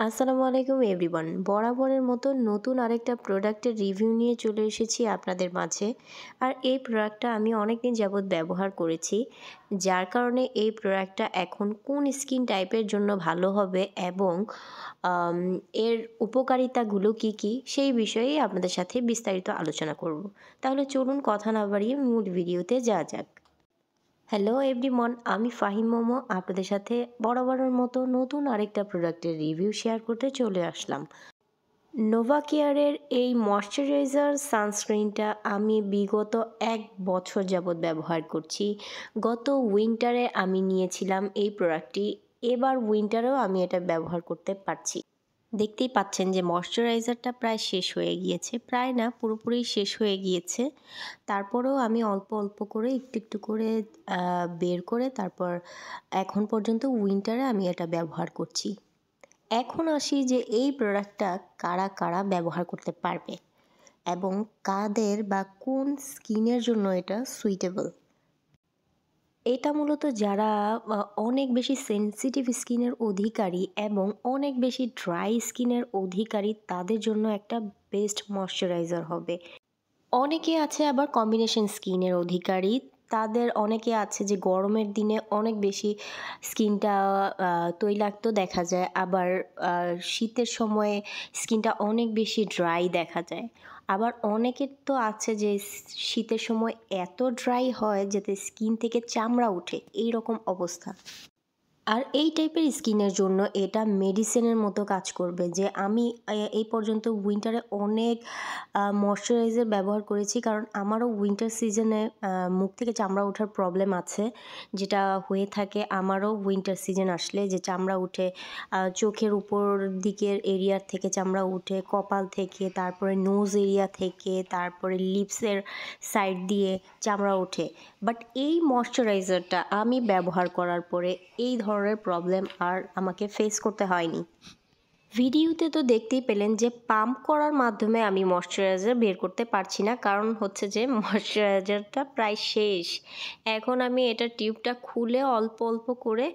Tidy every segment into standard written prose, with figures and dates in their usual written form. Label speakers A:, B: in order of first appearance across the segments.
A: আসসালামু আলাইকুম এভরিওয়ান। বরাবরের মতো নতুন আরেকটা প্রোডাক্টের রিভিউ নিয়ে চলে এসেছি আপনাদের মাঝে। আর এই প্রোডাক্টটা আমি অনেকদিন যাবৎ ব্যবহার করেছি। যার কারণে এই প্রোডাক্টটা এখন কোন স্কিন টাইপের জন্য ভালো হবে এবং আম এর উপকারিতাগুলো কী, কী সেই বিষয়েই আপনাদের সাথে বিস্তারিত আলোচনা করব। তাহলে চলুন কথা না বাড়িয়ে মূল ভিডিওতে যাওয়া যাক। হ্যালো এভরিওয়ান, আমি ফাহিম মোমো আপনাদের সাথে বরাবরের মতো নতুন আরেকটা প্রোডাক্টের রিভিউ শেয়ার করতে চলে আসলাম। নোভা কেয়ারের এই ময়শ্চারাইজার সানস্ক্রিনটা আমি বিগত ১ বছর যাবৎ ব্যবহার করছি। গত উইন্টারে আমি নিয়েছিলাম এই প্রোডাক্টটি। এবার উইন্টারেও আমি এটা ব্যবহার করতে পারছি। দেখতেই পাচ্ছেন যে ময়শ্চারাইজারটা প্রায় শেষ হয়ে গিয়েছে। প্রায় না, পুরোপুরি শেষ হয়ে গিয়েছে। তারপরেও আমি অল্প, অল্প করে একটু, একটু করে বের করে তারপর এখন পর্যন্ত উইন্টারে আমি এটা ব্যবহার করছি। এখন আসি যে এই প্রোডাক্টটা কারা, কারা ব্যবহার করতে পারবে এবং কাদের বা কোন স্কিনের জন্য এটা সুইটেবল। এটা মূলত যারা অনেক বেশি সেনসিটিভ স্কিনের অধিকারী এবং অনেক বেশি ড্রাই স্কিনের অধিকারী তাদের জন্য একটা বেস্ট ময়শ্চারাইজার হবে। অনেকে আছে আবার কম্বিনেশন স্কিনের অধিকারী। তাদের অনেকে আছে যে গরমের দিনে অনেক বেশি স্কিনটা তৈলাক্ত দেখা যায়, আবার শীতের সময়ে স্কিনটা অনেক বেশি ড্রাই দেখা যায়। আবার অনেকের তো আছে যে শীতের সময় এত ড্রাই হয় যাতে স্কিন থেকে চামড়া ওঠে, এই রকম অবস্থা। আর এই টাইপের স্কিনের জন্য এটা মেডিসিনের মতো কাজ করবে। যে আমি এই পর্যন্ত উইন্টারে অনেক ময়শ্চারাইজার ব্যবহার করেছি, কারণ আমারও উইন্টার সিজনে মুখ থেকে চামড়া ওঠার প্রবলেম আছে, যেটা হয়ে থাকে আমারও উইন্টার সিজন আসলে, যে চামড়া উঠে চোখের উপর দিকের এরিয়ার থেকে চামড়া উঠে, কপাল থেকে, তারপরে নোজ এরিয়া থেকে, তারপরে লিপসের সাইড দিয়ে চামড়া ওঠে। বাট এই ময়শ্চারাইজারটা আমি ব্যবহার করার পরে এই ধরনের প্রবলেম আর আমাকে ফেস করতে হয়নি। ভিডিওতে তো দেখতেই পেলেন যে পাম্প করার মাধ্যমে আমি ময়শ্চারাইজার বের করতে পারছি না, কারণ হচ্ছে যে ময়শ্চারাইজারটা প্রায় শেষ। এখন আমি এটা টিউবটা খুলে অল্প অল্প করে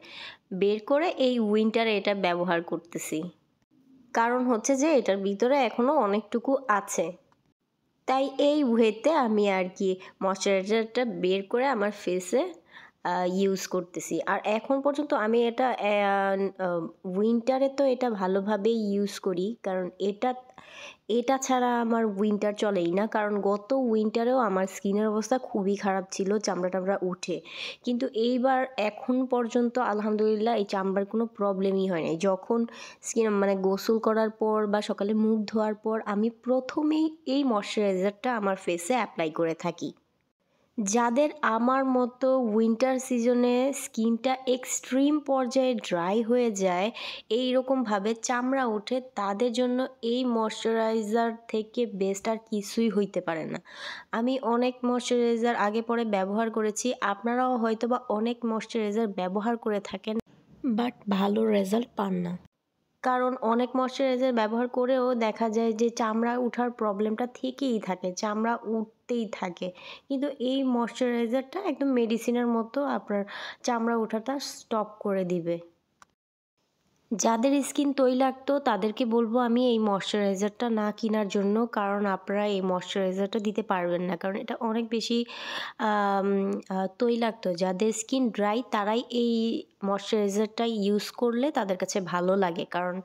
A: বের করে এই উইন্টারে এটা ব্যবহার করতেছি, কারণ হচ্ছে যে এটার ভিতরে এখনও অনেকটুকু আছে। তাই এই ওয়েতে আমি আর কি ময়শ্চারাইজারটা বের করে আমার ফেসে ইউজ করতেছি। আর এখন পর্যন্ত আমি এটা উইন্টারে তো এটা ভালোভাবেই ইউজ করি, কারণ এটা ছাড়া আমার উইন্টার চলেই না। কারণ গত উইন্টারেও আমার স্কিনের অবস্থা খুবই খারাপ ছিল, চামড়া টামড়া উঠে। কিন্তু এইবার এখন পর্যন্ত আলহামদুলিল্লাহ এই চামড়ার কোনো প্রবলেমই হয় নাই। যখন স্কিন মানে গোসল করার পর বা সকালে মুখ ধোয়ার পর আমি প্রথমেই এই ময়শ্চারাইজারটা আমার ফেসে অ্যাপ্লাই করে থাকি। যাদের আমার মতো উইন্টার সিজনে স্কিনটা এক্সট্রিম পর্যায়ে ড্রাই হয়ে যায়, এই রকমভাবে চামড়া ওঠে, তাদের জন্য এই ময়শ্চারাইজার থেকে বেস্ট আর কিছুই হইতে পারে না। আমি অনেক ময়শ্চারাইজার আগে পরে ব্যবহার করেছি, আপনারাও হয়তোবা অনেক ময়শ্চারাইজার ব্যবহার করে থাকেন, বাট ভালো রেজাল্ট পান না। কারণ অনেক ময়শ্চারাইজার ব্যবহার করেও দেখা যায় যে চামড়া ওঠার প্রবলেমটা থেকেই থাকে, চামড়া উঠতেই থাকে। কিন্তু এই ময়শ্চারাইজারটা একদম মেডিসিনের মতো আপনার চামড়া ওঠাটা স্টপ করে দিবে। যাদের স্কিন তৈলাক্ত তাদেরকে বলবো আমি এই ময়শ্চারাইজারটা না কেনার জন্য, কারণ আপনারা এই ময়শ্চারাইজারটা দিতে পারবেন না, কারণ এটা অনেক বেশি তৈলাক্ত। যাদের স্কিন ড্রাই তারাই এই ময়শ্চারাইজারটা ইউজ করলে তাদের কাছে ভালো লাগে, কারণ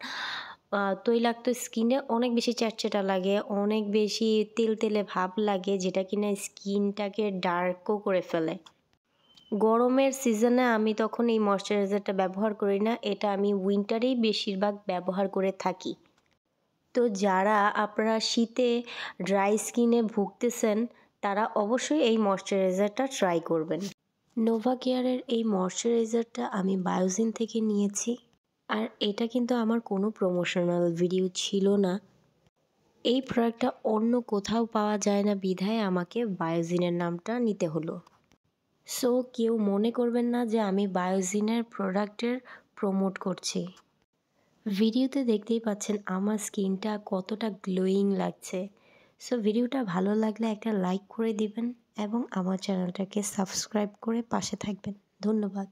A: তৈলাক্ত স্কিনে অনেক বেশি চ্যাটচ্যাটা লাগে, অনেক বেশি তেলতেলে ভাব লাগে, যেটা কিনা স্কিনটাকে ডার্কও করে ফেলে। গরমের সিজনে আমি তখন এই ময়শ্চারাইজারটা ব্যবহার করি না, এটা আমি উইন্টারেই বেশিরভাগ ব্যবহার করে থাকি। তো যারা আপনারা শীতে ড্রাই স্কিনে ভুগতেছেন তারা অবশ্যই এই ময়শ্চারাইজারটা ট্রাই করবেন। নোভা কেয়ারের এই ময়শ্চারাইজারটা আমি বায়োজিন থেকে নিয়েছি, আর এটা কিন্তু আমার কোনো প্রমোশনাল ভিডিও ছিল না। এই প্রোডাক্টটা অন্য কোথাও পাওয়া যায় না বিধায় আমাকে বায়োজিনের নামটা নিতে হলো। সো কেউ মনে করবেন না যে আমি বায়োজিনের প্রোডাক্টের প্রমোট করছি। ভিডিওতে দেখতেই পাচ্ছেন আমার স্কিনটা কতটা গ্লোয়িং লাগছে। সো ভিডিওটা ভালো লাগলে একটা লাইক করে দিবেন এবং আমার চ্যানেলটাকে সাবস্ক্রাইব করে পাশে থাকবেন। ধন্যবাদ।